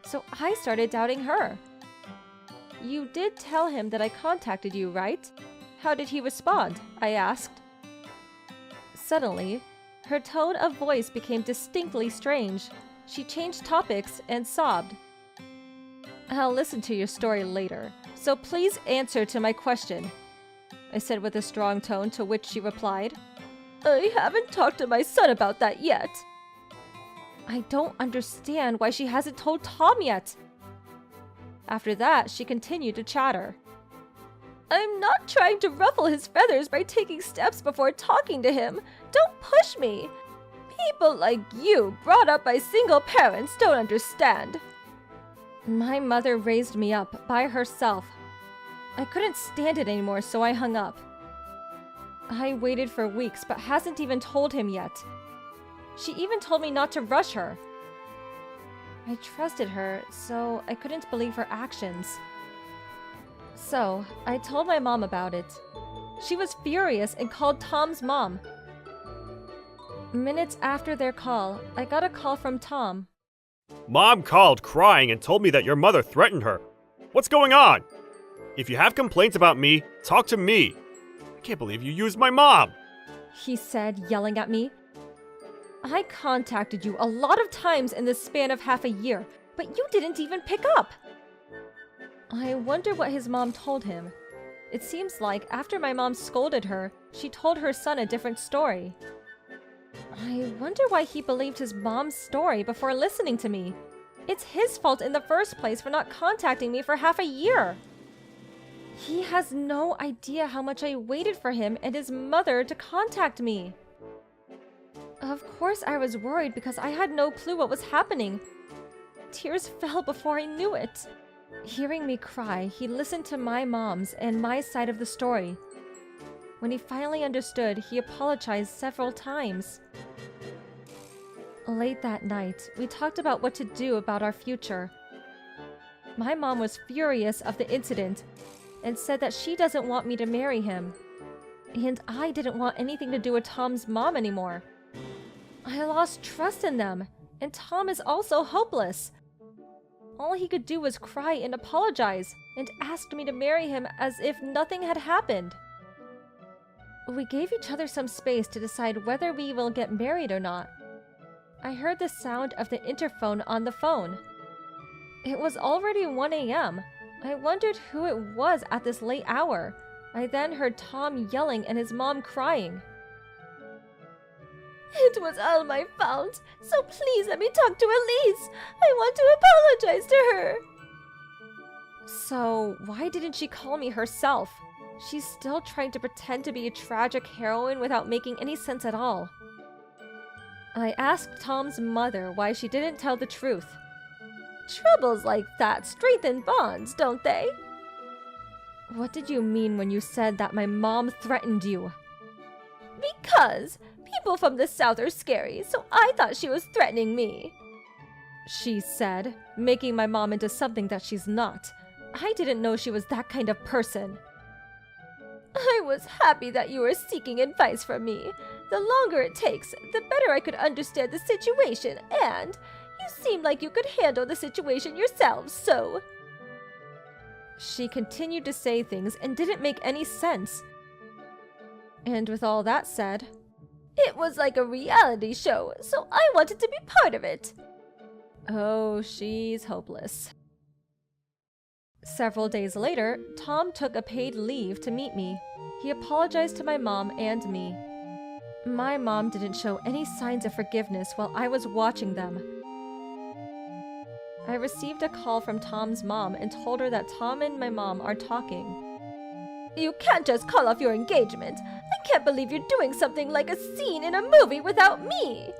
So I started doubting her. You did tell him that I contacted you, right? How did he respond? I asked. Suddenly, her tone of voice became distinctly strange. She changed topics and sobbed. I'll listen to your story later, so please answer to my question, I said with a strong tone, to which she replied, I haven't talked to my son about that yet. I don't understand why she hasn't told Tom yet. After that, she continued to chatter. I'm not trying to ruffle his feathers by taking steps before talking to him. Don't push me. People like you, brought up by single parents, don't understand. My mother raised me up by herself. I couldn't stand it anymore, so I hung up. I waited for weeks, but hasn't even told him yet. She even told me not to rush her. I trusted her, so I couldn't believe her actions. So, I told my mom about it. She was furious and called Tom's mom. Minutes after their call, I got a call from Tom. Mom called crying and told me that your mother threatened her. What's going on? If you have complaints about me, talk to me. I can't believe you used my mom, he said, yelling at me. I contacted you a lot of times in the span of half a year, but you didn't even pick up. I wonder what his mom told him. It seems like after my mom scolded her, she told her son a different story. I wonder why he believed his mom's story before listening to me. It's his fault in the first place for not contacting me for half a year. He has no idea how much I waited for him and his mother to contact me. Of course I was worried because I had no clue what was happening. Tears fell before I knew it. Hearing me cry, he listened to my mom's and my side of the story. When he finally understood, he apologized several times. Late that night, we talked about what to do about our future. My mom was furious of the incident and said that she doesn't want me to marry him. And I didn't want anything to do with Tom's mom anymore. I lost trust in them, and Tom is also hopeless. All he could do was cry and apologize, and asked me to marry him as if nothing had happened. We gave each other some space to decide whether we will get married or not. I heard the sound of the interphone on the phone. It was already 1 a.m. I wondered who it was at this late hour. I then heard Tom yelling and his mom crying. It was all my fault, so please let me talk to Elise. I want to apologize to her. So, why didn't she call me herself? She's still trying to pretend to be a tragic heroine without making any sense at all. I asked Tom's mother why she didn't tell the truth. Troubles like that strengthen bonds, don't they? What did you mean when you said that my mom threatened you? Because people from the South are scary, so I thought she was threatening me, she said, making my mom into something that she's not. I didn't know she was that kind of person. I was happy that you were seeking advice from me. The longer it takes, the better I could understand the situation, and you seem like you could handle the situation yourselves, so... She continued to say things and didn't make any sense. And with all that said, it was like a reality show, so I wanted to be part of it. Oh, she's hopeless. Several days later, Tom took a paid leave to meet me. He apologized to my mom and me. My mom didn't show any signs of forgiveness while I was watching them. I received a call from Tom's mom and told her that Tom and my mom are talking. You can't just call off your engagement. I can't believe you're doing something like a scene in a movie without me,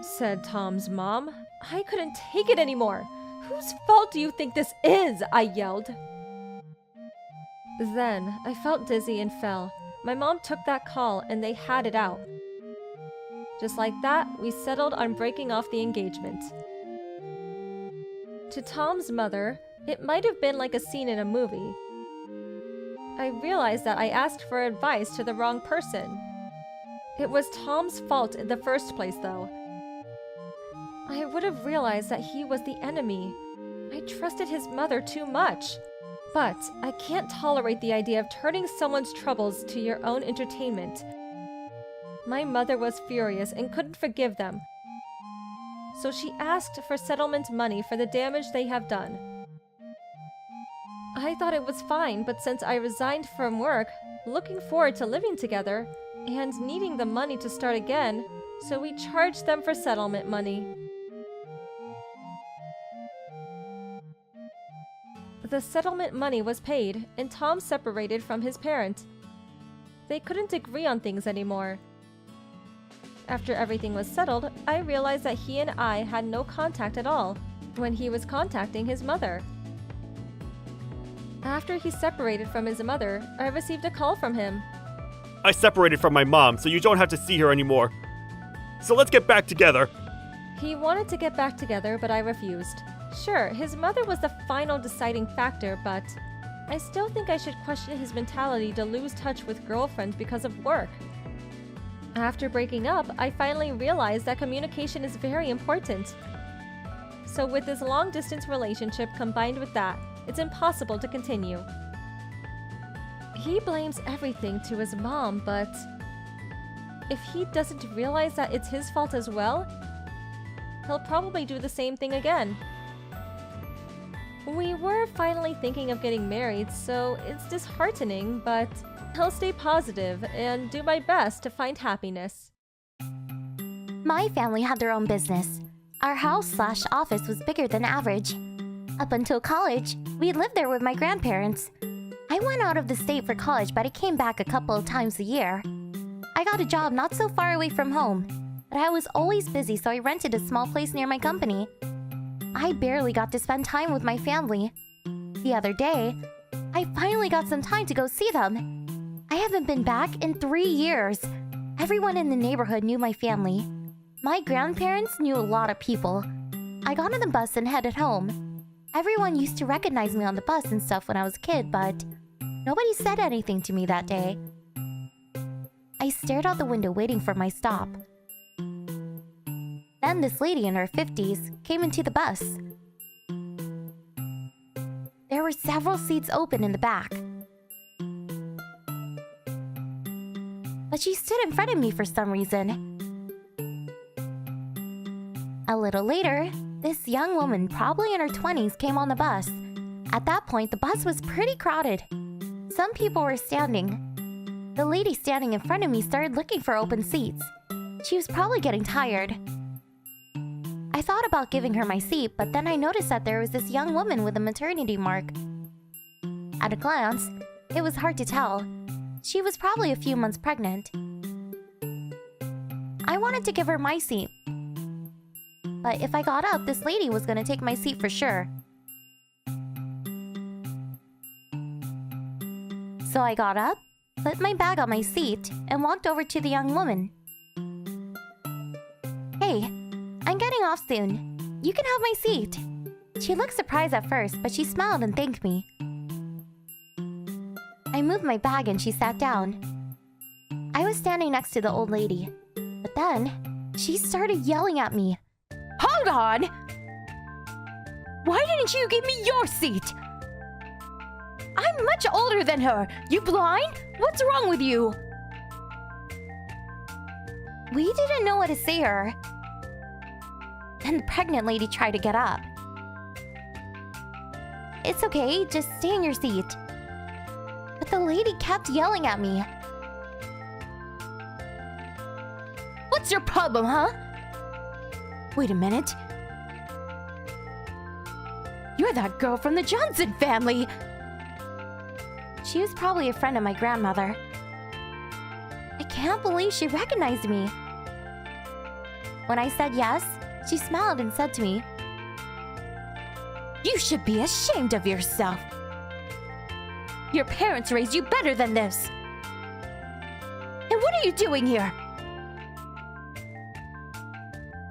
said Tom's mom. I couldn't take it anymore. Whose fault do you think this is? I yelled. Then I felt dizzy and fell. My mom took that call and they had it out. Just like that, we settled on breaking off the engagement. To Tom's mother, it might have been like a scene in a movie. I realized that I asked for advice to the wrong person. It was Tom's fault in the first place, though. I would have realized that he was the enemy. I trusted his mother too much. But I can't tolerate the idea of turning someone's troubles to your own entertainment. My mother was furious and couldn't forgive them. So she asked for settlement money for the damage they have done. I thought it was fine, but since I resigned from work, looking forward to living together, and needing the money to start again, so we charged them for settlement money. The settlement money was paid, and Tom separated from his parent. They couldn't agree on things anymore. After everything was settled, I realized that he and I had no contact at all when he was contacting his mother. After he separated from his mother, I received a call from him. I separated from my mom, so you don't have to see her anymore. So let's get back together. He wanted to get back together, but I refused. Sure, his mother was the final deciding factor, but I still think I should question his mentality to lose touch with girlfriends because of work. After breaking up, I finally realized that communication is very important. So with this long-distance relationship combined with that, it's impossible to continue. He blames everything to his mom, but if he doesn't realize that it's his fault as well, he'll probably do the same thing again. We were finally thinking of getting married, so it's disheartening, but I'll stay positive and do my best to find happiness. My family had their own business. Our house/office was bigger than average. Up until college, we lived there with my grandparents. I went out of the state for college, but I came back a couple of times a year. I got a job not so far away from home, but I was always busy, so I rented a small place near my company. I barely got to spend time with my family. The other day, I finally got some time to go see them. I haven't been back in 3 years. Everyone in the neighborhood knew my family. My grandparents knew a lot of people. I got on the bus and headed home. Everyone used to recognize me on the bus and stuff when I was a kid, but nobody said anything to me that day. I stared out the window waiting for my stop. Then this lady in her 50s came into the bus. There were several seats open in the back. But she stood in front of me for some reason. A little later, this young woman, probably in her 20s, came on the bus. At that point, the bus was pretty crowded. Some people were standing. The lady standing in front of me started looking for open seats. She was probably getting tired. I thought about giving her my seat, but then I noticed that there was this young woman with a maternity mark. At a glance, it was hard to tell. She was probably a few months pregnant. I wanted to give her my seat. But if I got up, this lady was going to take my seat for sure. So I got up, put my bag on my seat, and walked over to the young woman. Hey, I'm getting off soon. You can have my seat. She looked surprised at first, but she smiled and thanked me. I moved my bag and she sat down. I was standing next to the old lady, but then she started yelling at me. Hold on! Why didn't you give me your seat? I'm much older than her. You blind? What's wrong with you? We didn't know what to say to her. Then the pregnant lady tried to get up. It's okay, just stay in your seat. But the lady kept yelling at me. What's your problem, huh? Wait a minute. You're that girl from the Johnson family. She was probably a friend of my grandmother. I can't believe she recognized me. When I said yes, she smiled and said to me, You should be ashamed of yourself. Your parents raised you better than this. And what are you doing here?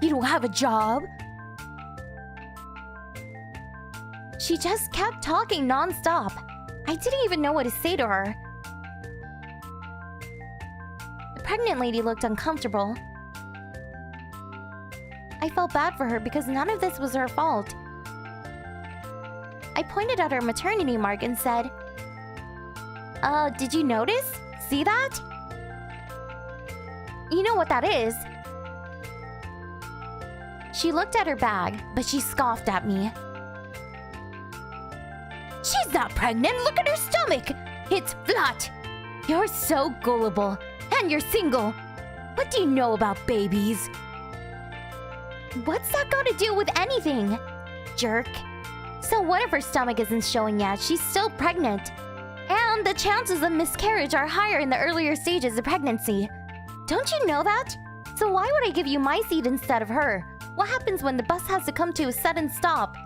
You don't have a job? She just kept talking non-stop. I didn't even know what to say to her. The pregnant lady looked uncomfortable. I felt bad for her because none of this was her fault. I pointed at her maternity mark and said, did you notice? See that? You know what that is. She looked at her bag, but she scoffed at me. She's not pregnant. Look at her stomach. It's flat. You're so gullible. And you're single. What do you know about babies? What's that got to do with anything? Jerk. So what if her stomach isn't showing yet? She's still pregnant. And the chances of miscarriage are higher in the earlier stages of pregnancy. Don't you know that? So why would I give you my seat instead of her? What happens when the bus has to come to a sudden stop?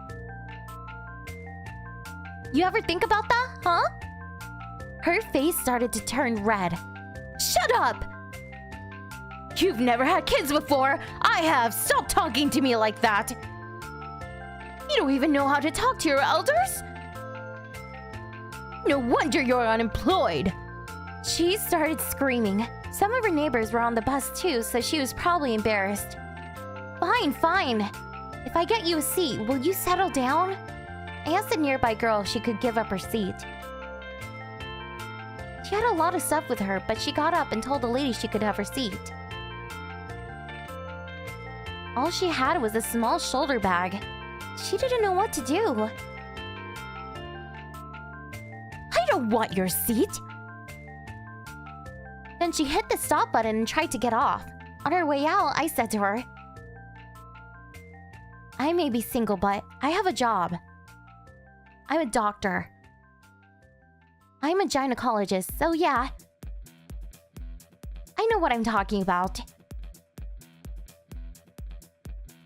You ever think about that, huh? Her face started to turn red. Shut up! You've never had kids before. I have. Stop talking to me like that. You don't even know how to talk to your elders? No wonder you're unemployed. She started screaming. Some of her neighbors were on the bus too, so she was probably embarrassed. Fine. If I get you a seat, will you settle down? I asked a nearby girl if she could give up her seat. She had a lot of stuff with her, but she got up and told the lady she could have her seat. All she had was a small shoulder bag. She didn't know what to do. I don't want your seat. Then she hit the stop button and tried to get off. On her way out, I said to her, I may be single, but I have a job. I'm a doctor. I'm a gynecologist, so yeah. I know what I'm talking about.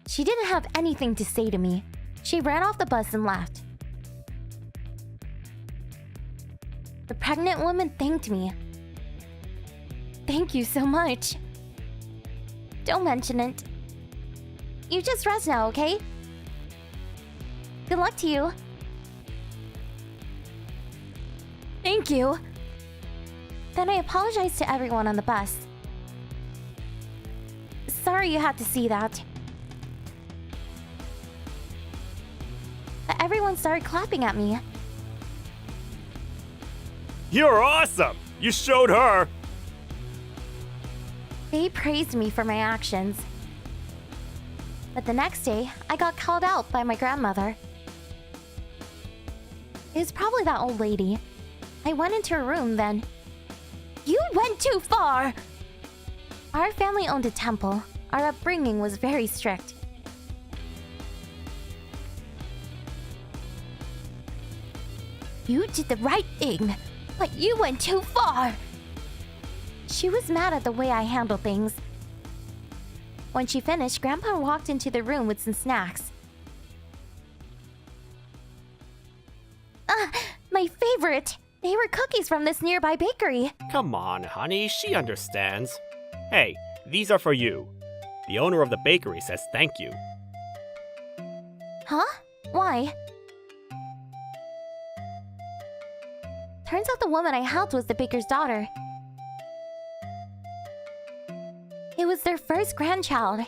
She didn't have anything to say to me. She ran off the bus and left. The pregnant woman thanked me. Thank you so much. Don't mention it. You just rest now, okay? Good luck to you. Thank you. Then I apologized to everyone on the bus. Sorry you had to see that. But everyone started clapping at me. You're awesome! You showed her! They praised me for my actions. But the next day, I got called out by my grandmother. It was probably that old lady. I went into her room then. You went too far! Our family owned a temple. Our upbringing was very strict. You did the right thing, but you went too far. She was mad at the way I handled things. When she finished, Grandpa walked into the room with some snacks. My favorite! They were cookies from this nearby bakery. Come on, honey, she understands. Hey, these are for you. The owner of the bakery says thank you. Huh? Why? Turns out the woman I helped was the baker's daughter. It was their first grandchild.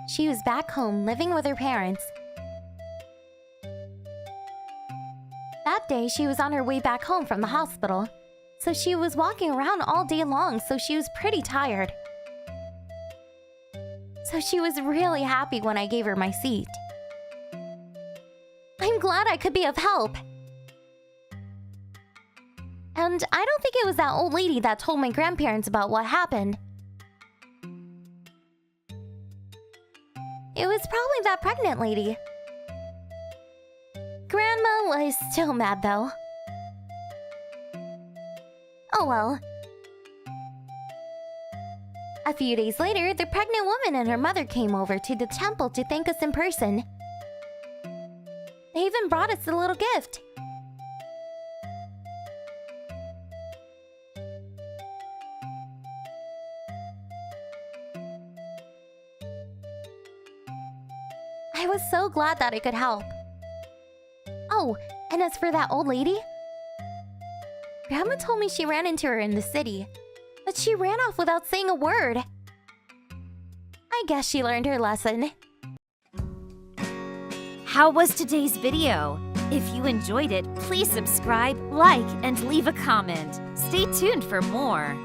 She was back home living with her parents. That day, she was on her way back home from the hospital. So she was walking around all day long, so she was pretty tired. So she was really happy when I gave her my seat. I'm glad I could be of help. And I don't think it was that old lady that told my grandparents about what happened. It was probably that pregnant lady. Grandma was still mad though. Oh well. A few days later, the pregnant woman and her mother came over to the temple to thank us in person. They even brought us a little gift. I was so glad that I could help. Oh, and as for that old lady, Grandma told me she ran into her in the city, but she ran off without saying a word. I guess she learned her lesson. How was today's video? If you enjoyed it, please subscribe, like, and leave a comment. Stay tuned for more.